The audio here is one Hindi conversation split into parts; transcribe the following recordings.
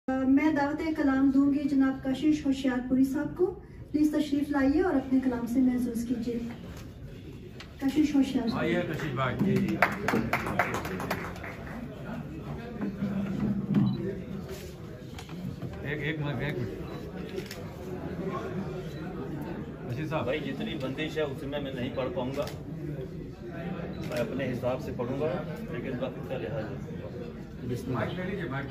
मैं दावत कलाम दूंगी जनाब कशिश होशियारपुरी साहब को। प्लीज तशरीफ लाइए और अपने कलाम से महसूस कीजिए। कशिश होशियार आइए कशिश भाई। एक मिनट कशिश साहब भाई, जितनी बंदिश है उसमें मैं नहीं पढ़ पाऊंगा, मैं अपने हिसाब से पढ़ूंगा, लेकिन वक्त का लिहाज माइक ले लीजिए, माइक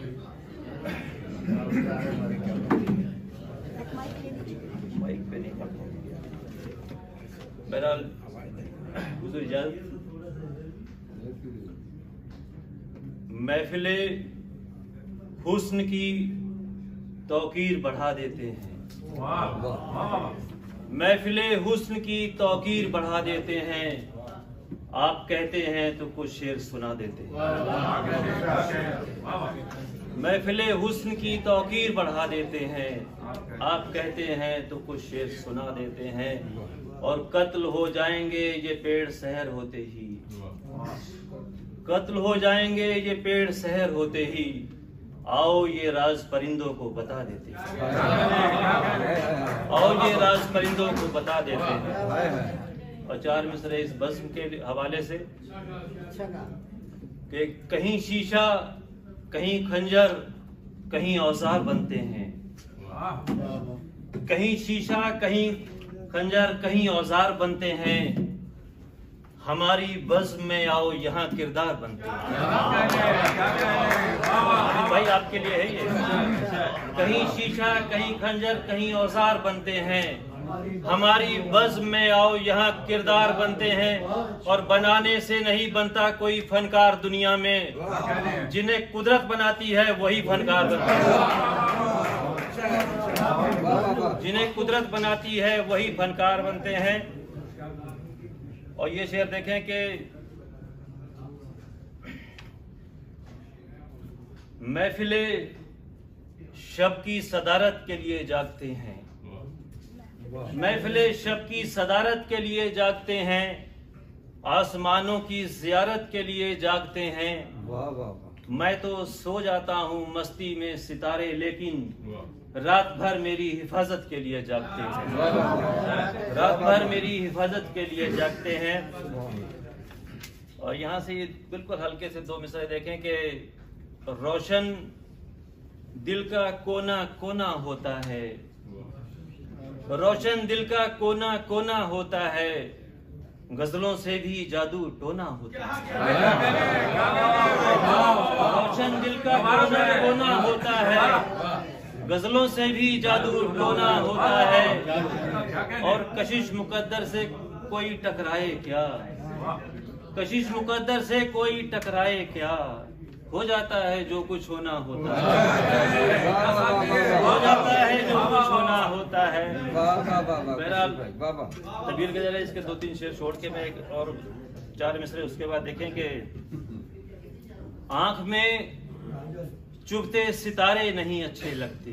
माइक पे नहीं पढ़ पाऊंगा। बहरहाल हुजूर इजाज़त, महफिले हुस्न की तौकीर बढ़ा देते हैं। महफिले हुस्न की तौकीर बढ़ा देते हैं। आप कहते हैं तो कुछ शेर सुना देते हैं। महफिले हुस्न की तौकीर बढ़ा देते हैं। आप कहते हैं तो कुछ शेर सुना देते हैं। और कत्ल हो जाएंगे ये पेड़ सहर होते ही, कत्ल हो जाएंगे ये पेड़ सहर होते ही, आओ ये राज परिंदों को बता देते हैं। आओ ये राज परिंदों को बता देते हैं। और चार मिसरे इस बज़्म के हवाले से कि कहीं शीशा, कहीं खंजर, कहीं औजार बनते हैं। कहीं शीशा, कहीं खंजर, कहीं औजार बनते हैं। हमारी बज़्म में आओ यहाँ किरदार बनते हैं। भाई आपके लिए है ये। कहीं शीशा, कहीं खंजर, कहीं औजार बनते हैं। हमारी बज़्म में आओ यहाँ किरदार बनते हैं। और बनाने से नहीं बनता कोई फनकार दुनिया में, जिन्हें कुदरत बनाती है वही फनकार बनते हैं। जिन्हें कुदरत बनाती है वही फनकार बनते हैं। और ये शेर देखें कि महफिले शब की सदारत के लिए जागते हैं। महफिले शब की सदारत के लिए जागते हैं। आसमानों की ज़ियारत के लिए जागते हैं। मैं तो सो जाता हूँ मस्ती में सितारे, लेकिन रात भर मेरी हिफाजत के लिए जागते हैं। रात भर मेरी हिफाजत के लिए जागते हैं। और यहाँ से बिल्कुल हल्के से दो मिसरे देखें कि रोशन दिल का कोना कोना होता है। रोशन दिल का कोना कोना होता है। गजलों से भी जादू टोना होता है। रोशन दिल का कोना कोना होता है। गजलों से भी जादू टोना होता है। और कशिश मुकद्दर से कोई टकराए क्या, कशिश मुकद्दर से कोई टकराए क्या, हो जाता है जो कुछ होना होता है। हो जाता है जो कुछ होना होता है। बहरहाल तबीर के जरा इसके दो तीन शेर छोड़ के मैं एक और चार मिसरे उसके बाद देखें कि आंख में चुभते सितारे नहीं अच्छे लगते।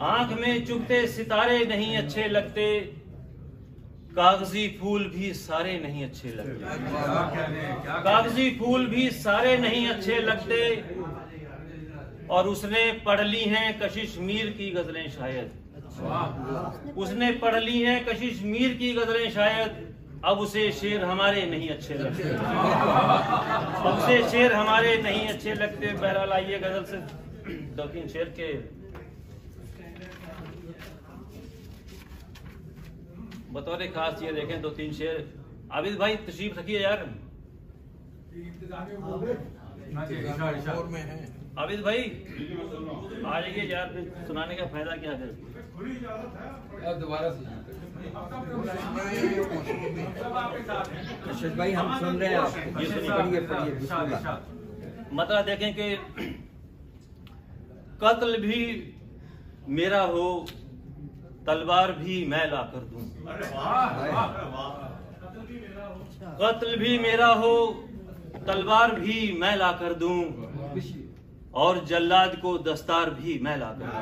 आंख में चुभते सितारे नहीं अच्छे लगते। कागजी फूल भी सारे नहीं अच्छे लगते। कागजी फूल भी सारे नहीं अच्छे लगते। और उसने पढ़ ली हैं कशिश मीर की गजलें शायद। उसने पढ़ ली हैं कशिश मीर की गजलें शायद। अब उसे शेर हमारे नहीं अच्छे लगते। अब उसे शेर हमारे नहीं अच्छे लगते। बहरहाल आइए गजल से दो तीन शेर के बतौर खास ये देखें दो तीन शेर। आबिद भाई तशरीफ रखिए यार। आबिद भाई आ जाइए यार, सुनाने का फायदा क्या है। दोबारा भाई हम सुन रहे हैं आपको। ये सुनिए। मतलब देखें कि कत्ल भी मेरा हो, तलवार भी मैं ला कर दूं। कत्ल भी मेरा हो, तलवार भी मैं ला कर दूं। और जल्लाद को दस्तार भी मैं ला कर दूं।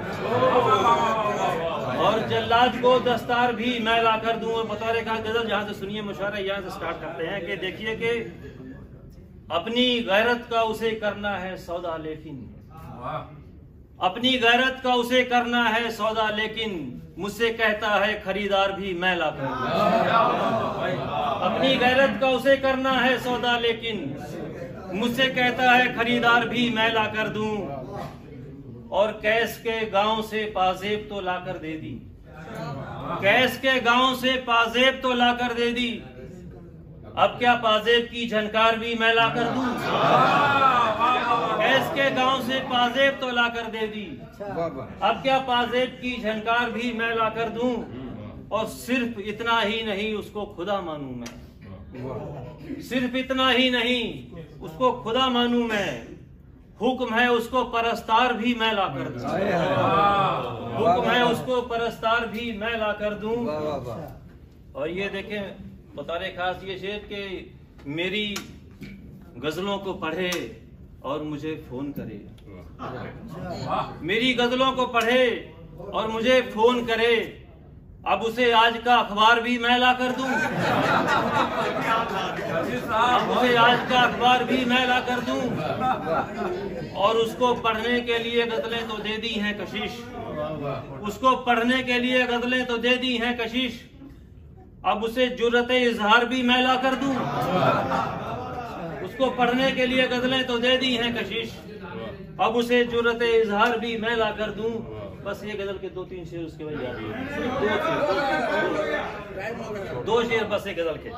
और जल्लाद को दस्तार भी मैं ला कर दूं। और बतौर का गजल जहां से सुनिए, मुशायरा यहां से स्टार्ट करते हैं कि देखिए कि अपनी गैरत का उसे करना है सौदा, लेकिन अपनी गैरत का उसे करना है सौदा, लेकिन मुझसे कहता है खरीदार भी मैं ला कर दूं। अपनी गैरत का उसे करना है सौदा, लेकिन मुझसे कहता है खरीदार भी मैं ला कर दूं। और कैस के गांव से पाजेब तो लाकर दे दी, कैस के गांव से पाजेब तो लाकर दे दी। अब क्या पाजेब की झनकार भी मैं ला कर दूं? कैस के गांव से पाजेब तो लाकर दे दी। अब क्या पाजेब की झनकार भी मैं ला कर दूं? और सिर्फ इतना ही नहीं उसको खुदा मानूं मैं, सिर्फ इतना ही नहीं उसको खुदा मानूं मैं। हुक्म है उसको परस्तार भी मैं ला कर दूं, हुक्म है उसको परस्तार भी मैं ला कर दूं। और ये देखें बतारे खास ये शेर के मेरी गजलों को पढ़े और मुझे फोन करे, मेरी गजलों को पढ़े और मुझे फोन करे। अब उसे आज का अखबार भी मैं ला कर दूं, अब उसे आज का अखबार भी मैं ला कर दूं। और उसको पढ़ने के लिए गजलें तो दे दी हैं कशिश, उसको पढ़ने के लिए गजलें तो दे दी हैं कशिश। अब उसे जुर्रते इजहार भी मैं ला कर दूं, उसको पढ़ने के लिए गजलें तो दे दी हैं कशिश। अब उसे जुर्रते इजहार भी मैं ला कर दूं। बस ये गजल के 2-3 शेर उसके बाद याद है, 2 शेर बस एक गजल के।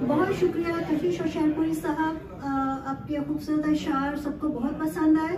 बहुत शुक्रिया कशिश होशियारपुरी साहब, आपके खूबसूरत अशार सबको बहुत पसंद आए।